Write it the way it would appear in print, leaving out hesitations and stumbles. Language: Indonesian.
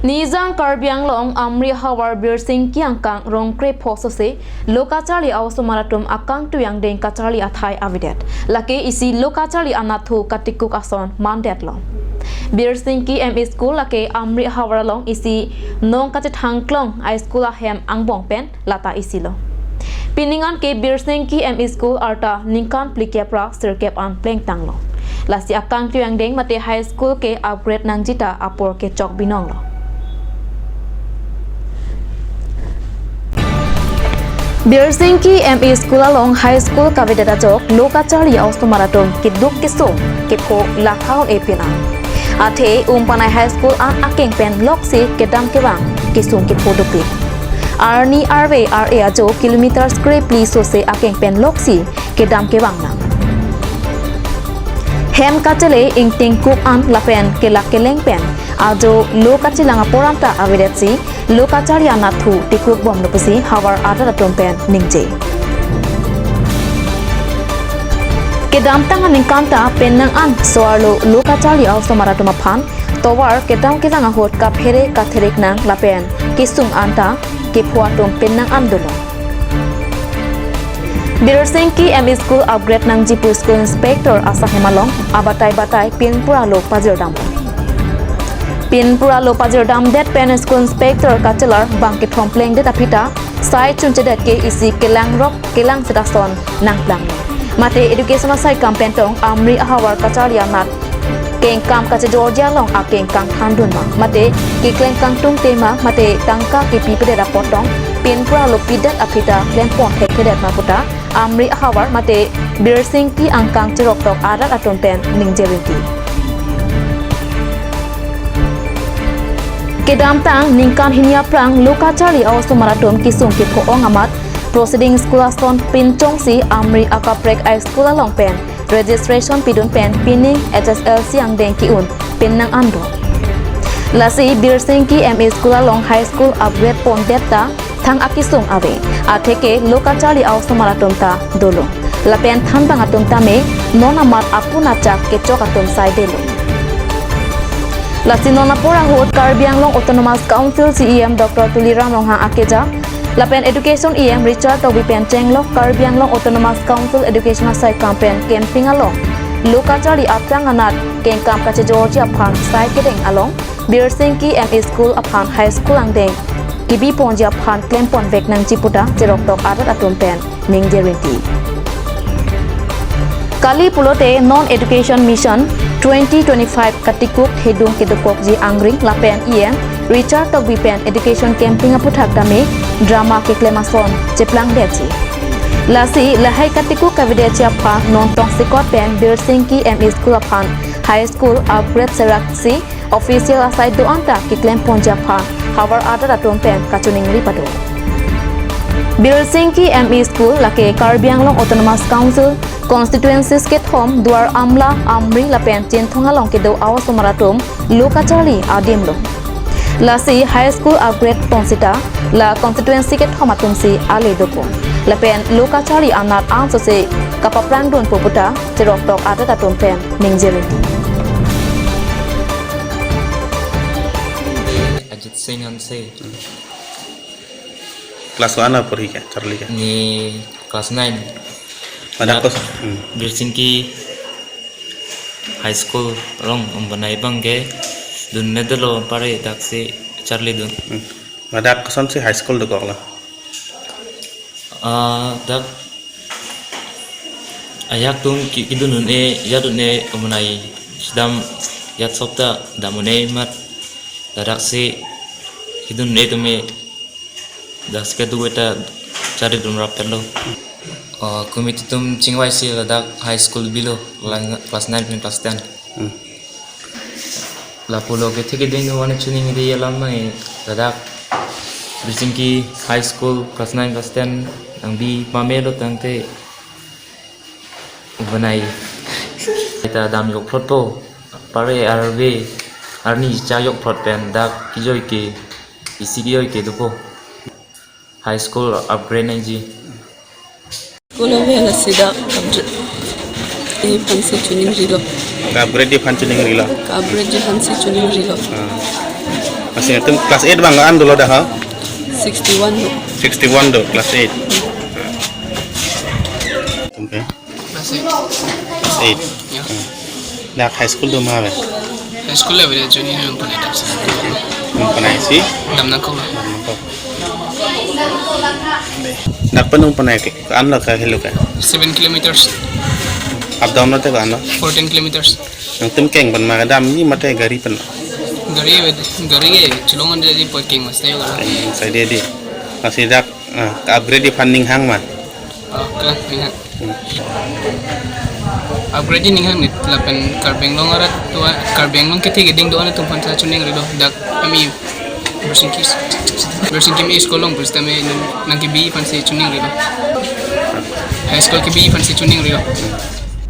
Nizang Karbiang Long Amri Hawar Birsing Kiangkang Rongkre Posose Lokachali also maratum akang tuyang deng kachali athai avidet lake isi lokachali anathu katikuk ason mandet long Birsing ki ME school lake Amri Hawar long isi nong kachet hangklong I school ahem angbong pen lata isi lo Piningan ke Birsing ki ME school arta ningkan plikepra sirkep an pleng tanglo lasi akang tuyang deng mate high school ke upgrade nangjita apor ke chok binong lo Birsing ki ME School along High School kavideta jok lokachali austo maratom kiduk kiso kipo lakhaon epina athe umpanai High School an akeng pen loksi kedam kewang kisung kipo dupi arni arwe ra ajo kilometer script li so se akeng pen loksi kedam kewang na hem kachele ingting kup an lapen kelak keleng pen ajo lokachilanga poranta avidetsi lokachali anathu tikuk bom nopusi hawar ada tompen ningje kedam tanga ningkanta penang an soarlo lokachali also maratuma phan towar kedam kedanga hot ka phere ka therek nang lapen kisung anta ke phuatom penang andolo Birsing ki ME School upgrade nang jipu school inspector asa hemalong abatai batai pinpura lok pajerdam Pinpura Lopazir Dam Det Pen School Inspector Kachelar Bangke Trompleng Det Apita Sai Chunche Det Ke Isi Kelang Rock Kelang Sedason Nang Plang Mate Educational Side Campaign Tong Amri Ahawar Kacharia Nat Keng Kam Kache Georgia Long A Keng Kang Handun Ma Mate Ki Kleng Kang Tung Tema Mate Tangka Ki Pipe Det Rapotong Pinpura Lopidat Apita Klempon Hek Det Maputa Amri Ahawar Mate Birsing Ki Angkang Cherok Tok Arat Aton Pen Ningjerinti Kedam tang ningkan hinia prang lokachali also maratom kisung ki poong amat proceeding school aston pincong si Amri akaprek I school along pen registration pidun pen pinning HSL siang deng ki un pinnang ando lasi Birsing ki ME school along high school upgrade pon detta thang akisung ave atheke lokachali also maratom ta dolo lapen than bangatom ta me non amat apuna chak ke chokatom saidelo Lasinona pora hot Karbiang Long Autonomous Council CEM Dr. Tuliram Long Ha Akeja Lapen Education EM Richard Tobi Pencheng Lok Karbiang Long Autonomous Council Educational Side Campaign Camping along Lokachali Apang Anat Keng Kamp Kache Georgia Phan Sai Kedeng along Birsing ki ME School Aphan High School Angdeng Kibi Ponja Phan Klempon Vek Nang Chiputa Jerok Tok Adat Atum Pen Ning Jerinti Kali Pulote Non-Education Mission 2025 Katikuk Hedung Kedukok Ji Angring Lapen EM Richard Togbi Pen Education Camping Aputhak Dame Drama Keklemason Jeplang Dechi Lasi Lahai Katikuk Kavidechi Apha Non-Tong Sikot Pen Birsing ki ME School Aphan High School Upgrade Seraksi Official Aside Doanta Kiklem Ponjapha Hawar Ada Atom Pen Kachuning Ripado Birsing ki ME School Lake Karbiang Long Autonomous Council Constituencies Ket Home Duar Amla Amri Lapen Chenthonga Long Kedo Awas Maratom Lokachali Adim Long Lasi High School Upgrade Ponsita La Constituency Ket Home Atumsi Ale Doko Lapen Lokachali Anat Ansose Kapapran Don Poputa Jerok Tok Adat Atom Pen Ningjeriti Ajit Singh Hanse Kelas mana pergi kan Charlie kan? Ni kelas 9 Ada apa? Birsing ki high school long umbanai bangge dun medalo pare taksi Charlie dun Ada kesan sih high school dekor lah. Dak ayak tung ki dun yadun umbanai sedam yat sopta damune mat dadak si kidun tume dak sekedu eta cari dun rapelo Komite tum cingwai si ladak high school bilo kelas 9 dan kelas 10. Lapulo ke theke ding wane chuning de yalam mai ladak Birsing ki high school kelas 9 kelas 10 ang bi pamelo tangte ubanai kita dam yok photo pare arbe arni cha yok phot pen dak kijoi ke isigiyoi ke dupo high school upgrade nai ji Kalau vela sida fancy tuning rilo. Upgrade di fan tuning rilo. Upgrade di fancy tuning rilo. Masih itu kelas 8 banggaan dulu dah ha? 61 do. 61 do kelas 8. Okay. Masih Kelas 8. ya. Dak high school do ma be. High school level junior yang pun ada. Panai si. Dam nak kau. Dak penung panai ke an la ka helu ka. 7 kilometers, Up down te ka an. 14 kilometers. Yang tim keng ban ma dam ni mate gari pen. Gari ke culungan jadi parking mas tayo kalau. Sai dia di. Masih dak upgrade di funding hang ma. Kelas ni. Upgrade ni hang nit lapan karbeng long arat tua karbeng long kete geding doan tu pan sa chuning rido dak kami version kimi sekolong terus kami nang kibi pan si chuning rido high school kibi pan si chuning rido